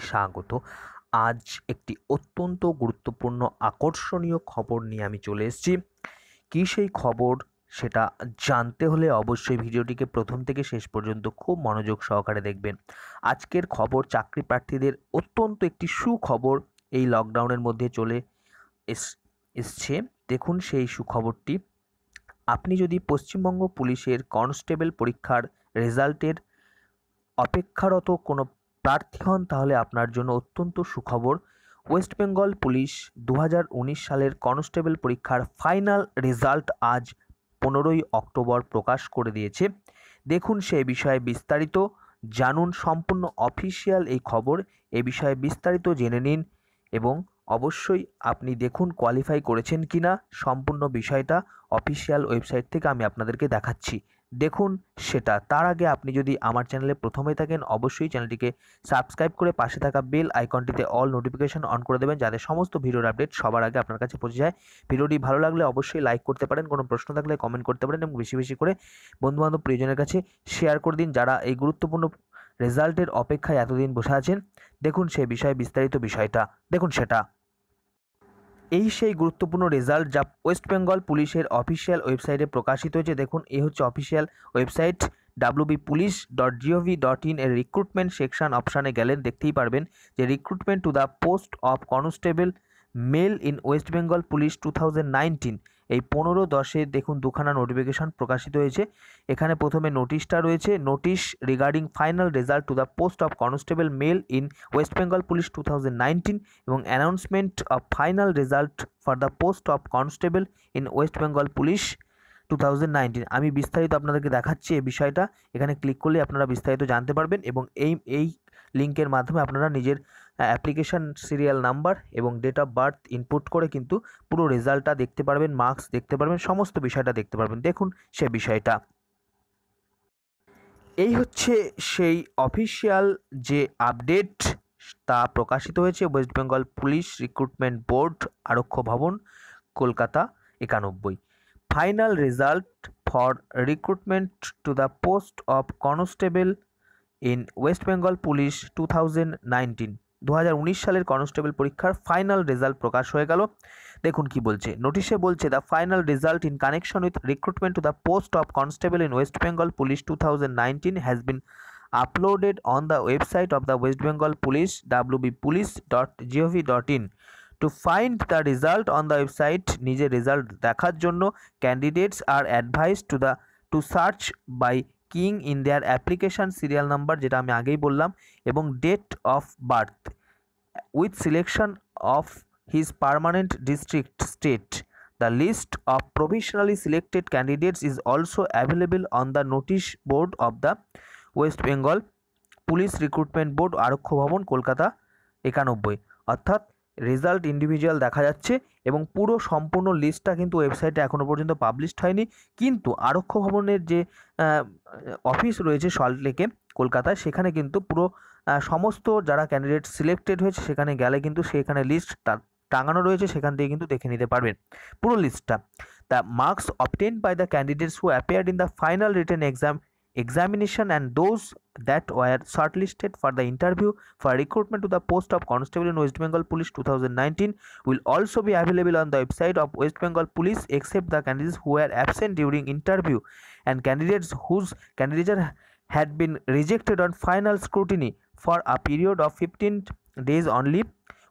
স্বাগত। আজ একটি অত্যন্ত গুরুত্বপূর্ণ আকর্ষণীয় খবর নিয়ে আমি চলে এসেছি। কী সেই খবর সেটা জানতে হলে অবশ্যই ভিডিওটিকে প্রথম থেকে শেষ পর্যন্ত খুব মনোযোগ সহকারে দেখবেন। আজকের খবর চাকরি প্রার্থীদের অত্যন্ত একটি সুখবর এই লকডাউনের মধ্যে চলে এসছে। দেখুন সেই সুখবরটি। আপনি যদি পশ্চিমবঙ্গ পুলিশের কনস্টেবল পরীক্ষার রেজাল্টের অপেক্ষারত কোনো প্রার্থী হন তাহলে আপনার জন্য অত্যন্ত সুখবর। ওয়েস্ট বেঙ্গল পুলিশ 2019 সালের কনস্টেবল পরীক্ষার ফাইনাল রেজাল্ট আজ 15ই অক্টোবর প্রকাশ করে দিয়েছে। দেখুন সে বিষয়ে বিস্তারিত জানুন, সম্পূর্ণ অফিসিয়াল এই খবর। এ বিষয়ে বিস্তারিত জেনে নিন এবং অবশ্যই আপনি দেখুন কোয়ালিফাই করেছেন কিনা। সম্পূর্ণ বিষয়টা অফিসিয়াল ওয়েবসাইট থেকে আমি আপনাদেরকে দেখাচ্ছি, দেখুন সেটা। তার আগে আপনি যদি আমার চ্যানেলে প্রথমে থাকেন অবশ্যই চ্যানেলটিকে সাবস্ক্রাইব করে পাশে থাকা বেল আইকনটিতে অল নোটিফিকেশন অন করে দেবেন, যাতে সমস্ত ভিডিওর আপডেট সবার আগে আপনার কাছে পৌঁছে যায়। ভিডিওটি ভালো লাগলে অবশ্যই লাইক করতে পারেন, কোনো প্রশ্ন থাকলে কমেন্ট করতে পারেন এবং বেশি বেশি করে বন্ধুবান্ধব প্রিয়জনের কাছে শেয়ার করে দিন, যারা এই গুরুত্বপূর্ণ রেজাল্টের অপেক্ষায় এতদিন বসে আছেন। দেখুন সেই বিষয়ে বিস্তারিত বিষয়টা, দেখুন সেটা। এই সেই গুরুত্বপূর্ণ রেজাল্ট যা ওয়েস্ট বেঙ্গল পুলিশের অফিসিয়াল ওয়েবসাইটে প্রকাশিত হয়েছে। দেখুন এই হচ্ছে অফিসিয়াল ওয়েবসাইট wbpolice.gov.in এর রিক্রুটমেন্ট সেকশন অপশানে গেলেন দেখতেই পারবেন যে recruitment to the post of constable mail in West Bengal police 2019, এই 15/10 দেখুন দুখানা নোটিফিকেশন প্রকাশিত হয়েছে। এখানে প্রথমে নোটিশটা রয়েছে, notice regarding final result two the post of constable mail in West Bengal police 2019 এবং announcement of final result for the post of constable in West Bengal police 2019। আমি বিস্তারিত আপনাদেরকে দেখাচ্ছি এই বিষয়টা। এখানে ক্লিক করলে আপনারা বিস্তারিত জানতে পারবেন এবং এই লিঙ্কের মাধ্যমে আপনারা নিজের অ্যাপ্লিকেশান সিরিয়াল নাম্বার এবং ডেট অফ বার্থ ইনপুট করে কিন্তু পুরো রেজাল্টটা দেখতে পারবেন, মার্কস দেখতে পারবেন, সমস্ত বিষয়টা দেখতে পারবেন। দেখুন সে বিষয়টা। এই হচ্ছে সেই অফিসিয়াল যে আপডেট তা প্রকাশিত হয়েছে West Bengal police recruitment board, Araksha Bhavan, Kolkata 91। Final result for recruitment to the post of constable in West Bengal police 2019, 2019 সালের কনস্টেবল পরীক্ষার ফাইনাল রেজাল্ট প্রকাশ হয়ে গেল। দেখুন কি বলছে নোটিশে, বলছে the final result in connection with recruitment to the post of constable in West Bengal police 2019 has been uploaded on the website of the West Bengal police wbpolice.gov.in। To find the result on the website, নিজের result দেখার জন্য candidates are advised to search by keying in their application serial number, যেটা আমি আগেই বললাম, এবং date of birth with selection of his permanent district state. The list of provisionally selected candidates is also available on the notice board of the West Bengal police recruitment board, Araksha Bhavan, Kolkata 91। অর্থাৎ result individual দেখা যাচ্ছে এবং পুরো সম্পূর্ণ লিস্টটা কিন্তু ওয়েবসাইটে এখনও পর্যন্ত পাবলিশড হয়নি। কিন্তু আরক্ষ ভবনের যে অফিস রয়েছে সল্টলেকে, কলকাতায়, সেখানে কিন্তু পুরো সমস্ত যারা ক্যান্ডিডেট সিলেক্টেড হয়েছে সেখানে গেলে কিন্তু সেখানে লিস্ট টাঙানো রয়েছে, সেখান থেকে কিন্তু দেখে নিতে পারবেন পুরো লিস্টটা। The marks obtained by the candidates who appeared in the final written examination and those that were shortlisted for the interview for recruitment to the post of constable in West Bengal Police 2019 will also be available on the website of West Bengal Police, except the candidates who were absent during interview and candidates whose candidature had been rejected on final scrutiny for a period of 15 days only,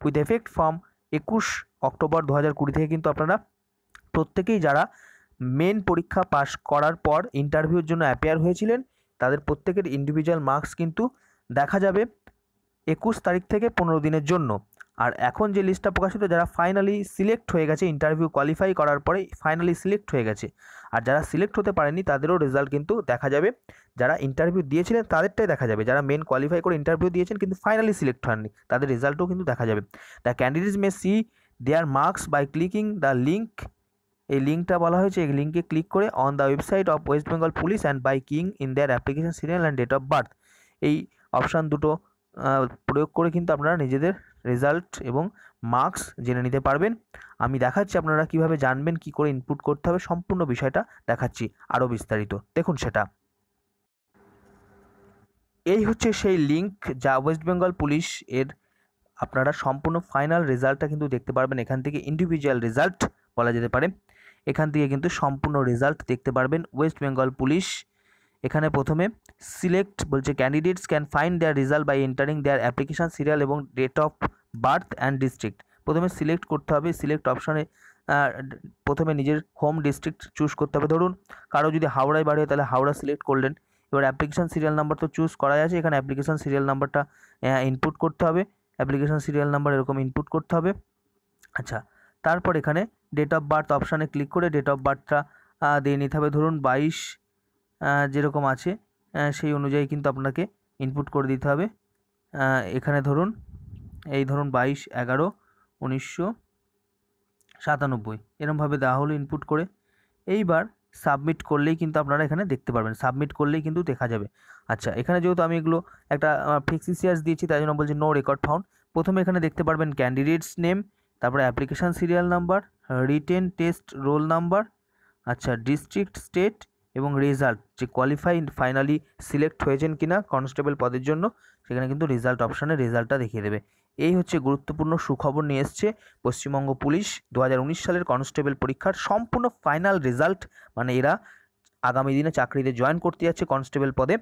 with effect from 21 October 2020 থেকে কিন্তু আপনারা প্রত্যেকেই যারা main পরীক্ষা পাশ করার পর ইন্টারভিউর জন্য অ্যাপিয়ার হয়েছিলেন তাদের প্রত্যেকের ইন্ডিভিজুয়াল মার্কস কিন্তু দেখা যাবে 21 তারিখ থেকে 15 দিনের জন্য। আর এখন যে লিস্টটা প্রকাশিত, যারা ফাইনালি সিলেক্ট হয়ে গেছে, ইন্টারভিউ কোয়ালিফাই করার পরে ফাইনালি সিলেক্ট হয়ে গেছে, আর যারা সিলেক্ট হতে পারেনি তাদেরও রেজাল্ট কিন্তু দেখা যাবে। যারা ইন্টারভিউ দিয়েছিলেন তাদেরটাই দেখা যাবে, যারা মেন কোয়ালিফাই করে ইন্টারভিউ দিয়েছেন কিন্তু ফাইনালি সিলেক্ট হয়নি তাদের রেজাল্টও কিন্তু দেখা যাবে। The candidates may see their marks by clicking the link, এই লিঙ্কটা বলা হয়েছে, এই লিঙ্কে ক্লিক করে on the website of West Bengal police and by keying in their application serial and date of birth. এই অপশান দুটো প্রয়োগ করে কিন্তু আপনারা নিজেদের রেজাল্ট এবং মার্কস জেনে নিতে পারবেন। আমি দেখাচ্ছি আপনারা কিভাবে জানবেন, কি করে ইনপুট করতে হবে, সম্পূর্ণ বিষয়টা দেখাচ্ছি আরও বিস্তারিত। দেখুন সেটা। এই হচ্ছে সেই লিঙ্ক যা ওয়েস্ট বেঙ্গল পুলিশ এর আপনারা সম্পূর্ণ ফাইনাল রেজাল্টটা কিন্তু দেখতে পারবেন। এখান থেকে ইন্ডিভিজুয়াল রেজাল্ট বলা যেতে পারে, এখান থেকে কিন্তু সম্পূর্ণ রেজাল্ট দেখতে পারবেন ওয়েস্ট বেঙ্গল পুলিশ। এখানে প্রথমে সিলেক্ট বলছে, candidates can find their result by entering their application serial এবং date of birth and district. প্রথমে সিলেক্ট করতে হবে, সিলেক্ট অপশানে প্রথমে নিজের হোম ডিস্ট্রিক্ট চুজ করতে হবে। ধরুন কারো যদি হাওড়ায় বাড়ি হয় তাহলে হাওড়া সিলেক্ট করলেন। এবার অ্যাপ্লিকেশান সিরিয়াল নাম্বার তো চুজ করাই আছে, এখানে অ্যাপ্লিকেশান সিরিয়াল নাম্বারটা ইনপুট করতে হবে। অ্যাপ্লিকেশান সিরিয়াল নাম্বার এরকম ইনপুট করতে হবে। আচ্ছা, তারপর এখানে ডেট অফ বার্থ অপশানে ক্লিক করে ডেট অফ বার্থটা দিয়ে নিতে হবে। ধরুন 22 যেরকম আছে সেই অনুযায়ী কিন্তু আপনাকে ইনপুট করে দিতে হবে। এখানে ধরুন এই ধরুন 22/11/1997 এরমভাবে দেওয়া হলো ইনপুট করে। এইবার সাবমিট করলেই কিন্তু আপনারা এখানে দেখতে পারবেন, সাবমিট করলেই কিন্তু দেখা যাবে। আচ্ছা, এখানে যেহেতু আমি এগুলো একটা ফিক্সিসিয়াস দিয়েছি তাই জন্য বলছি নো রেকর্ড ফাউন্ড। প্রথমে এখানে দেখতে পারবেন ক্যান্ডিডেটস নেম, তারপরে application serial number, written test roll number, আচ্ছা ডিস্ট্রিক্ট, স্টেট এবং রেজাল্ট, যে ফাইনালি সিলেক্ট হয়েছেন কিনা কনস্টেবল পদের জন্য, সেখানে কিন্তু রেজাল্ট অপশানে রেজাল্টটা দেখিয়ে দেবে। এই হচ্ছে গুরুত্বপূর্ণ সুখবর নিয়ে এসছে পশ্চিমবঙ্গ পুলিশ 2019 সালের কনস্টেবল পরীক্ষার সম্পূর্ণ ফাইনাল রেজাল্ট, মানে এরা আগামী দিনে চাকরিতে জয়েন করতে যাচ্ছে কনস্টেবল পদে।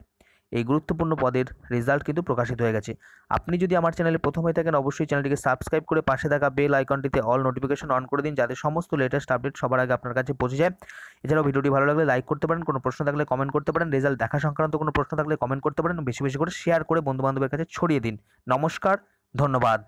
এই গুরুত্বপূর্ণ পদের রেজাল্ট কিন্তু প্রকাশিত হয়ে গেছে। আপনি যদি আমার চ্যানেলে প্রথম হয়ে থাকেন অবশ্যই চ্যানেলটিকে সাবস্ক্রাইব করে পাশে থাকা বেল আইকনটিতে অল নোটিফিকেশন অন করে দিন, যাতে সমস্ত লেটেস্ট আপডেট সবার আগে আপনার কাছে পৌঁছে যায়। এছাড়াও ভিডিওটি ভালো লাগলে লাইক করতে পারেন, কোনো প্রশ্ন থাকলে কমেন্ট করতে পারেন, রেজাল্ট দেখা সংক্রান্ত কোনো প্রশ্ন থাকলে কমেন্ট করতে পারেন, বেশি বেশি করে শেয়ার করে বন্ধুবান্ধবের কাছে ছড়িয়ে দিন। নমস্কার, ধন্যবাদ।